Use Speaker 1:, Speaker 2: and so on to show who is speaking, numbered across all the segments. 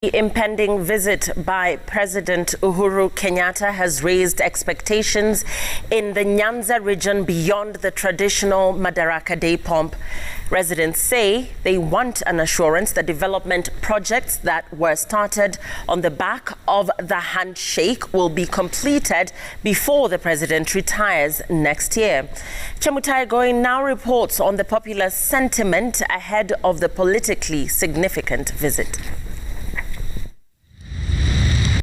Speaker 1: The impending visit by President Uhuru Kenyatta has raised expectations in the Nyanza region beyond the traditional Madaraka Day pomp. Residents say they want an assurance that development projects that were started on the back of the handshake will be completed before the president retires next year. Chemutai Goin now reports on the popular sentiment ahead of the politically significant visit.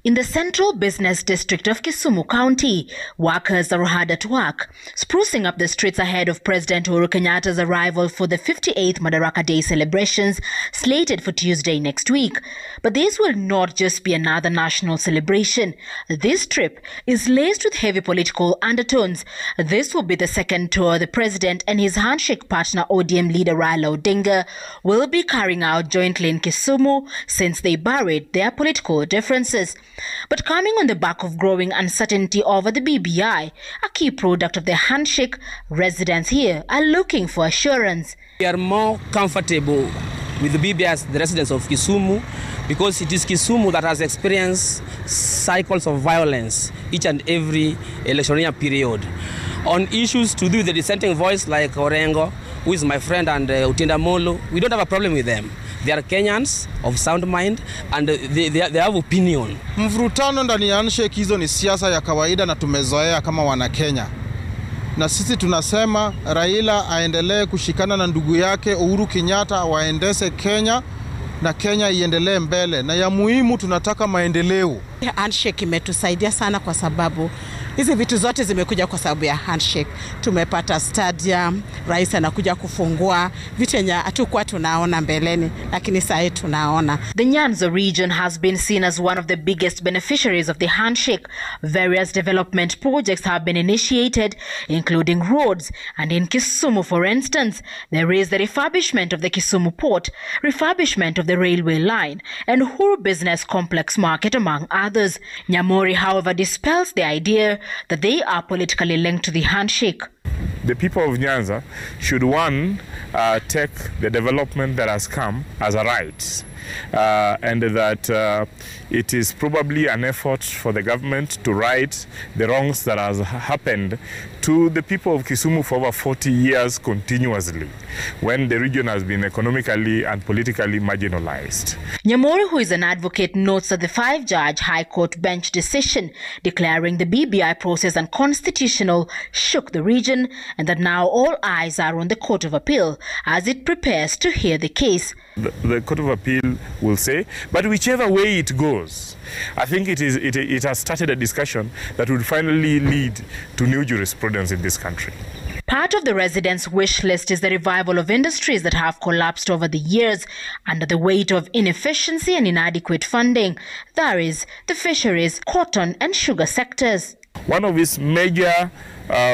Speaker 2: In the central business district of Kisumu County, workers are hard at work, sprucing up the streets ahead of President Uhuru Kenyatta's arrival for the 58th Madaraka Day celebrations slated for Tuesday next week. But this will not just be another national celebration. This trip is laced with heavy political undertones. This will be the second tour the president and his handshake partner ODM leader Raila Odinga will be carrying out jointly in Kisumu since they buried their political differences. But coming on the back of growing uncertainty over the BBI, a key product of the handshake, residents here are looking for assurance.
Speaker 3: We are more comfortable with the BBI as the residents of Kisumu because it is Kisumu that has experienced cycles of violence each and every electioneer period. On issues to do with the dissenting voice like Orengo, who is my friend, and Utinda Molo, we don't have a problem with them. They are Kenyans of sound mind and they have opinion.
Speaker 4: Mvurutano ndani ya handshake hizo ni siasa ya kawaida na tumezoea kama wana Kenya. Na sisi tunasema Raila aendelee kushikana na ndugu yake Uhuru Kenyatta waendeshe Kenya na Kenya iendelee mbele. Na ya muhimu tunataka maendeleo.
Speaker 5: Handshake imetusaidia sana kwa sababu hizi vitu zote zimekuja kwa sababu ya handshake. Tumepata stadium, rais anakuja kufungua vitu yenye hatukuwa tunaona mbeleni, lakini sasa tunaona.
Speaker 2: The Nyanza region has been seen as one of the biggest beneficiaries of the handshake. Various development projects have been initiated, including roads, and in Kisumu, for instance, there is the refurbishment of the Kisumu port, refurbishment of the railway line, and Uhuru Business Complex Market, among others. Nyamori, however, dispels the idea that they are politically linked to the handshake.
Speaker 6: The people of Nyanza should, one, take the development that has come as a right, and that it is probably an effort for the government to right the wrongs that has happened to the people of Kisumu for over 40 years continuously, when the region has been economically and politically marginalized.
Speaker 2: Nyamori, who is an advocate, notes that the 5-judge High Court bench decision declaring the BBI process unconstitutional shook the region, and that now all eyes are on the Court of Appeal as it prepares to hear the case.
Speaker 6: The Court of Appeal will say, but whichever way it goes, I think it has started a discussion that would finally lead to new jurisprudence in this country.
Speaker 2: Part of the residents' wish list is the revival of industries that have collapsed over the years under the weight of inefficiency and inadequate funding. There is the fisheries, cotton and sugar sectors.
Speaker 6: One of his major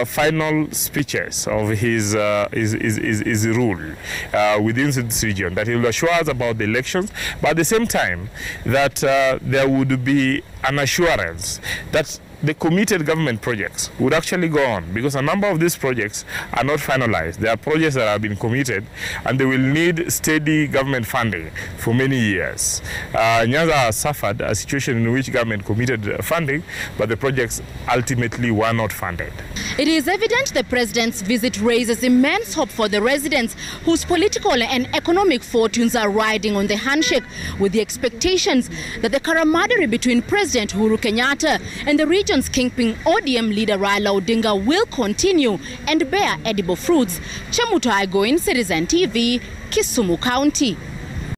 Speaker 6: final speeches of his rule within this region, that he will assure us about the elections, but at the same time that there would be an assurance that the committed government projects would actually go on, because a number of these projects are not finalized. There are projects that have been committed and they will need steady government funding for many years. Nyanza has suffered a situation in which government committed funding, but the projects ultimately were not funded.
Speaker 2: It is evident the president's visit raises immense hope for the residents whose political and economic fortunes are riding on the handshake, with the expectations that the camaraderie between President Uhuru Kenyatta and the region's kingpin ODM leader Raila Odinga will continue and bear edible fruits. Chemutai Goin, Citizen TV, Kisumu County.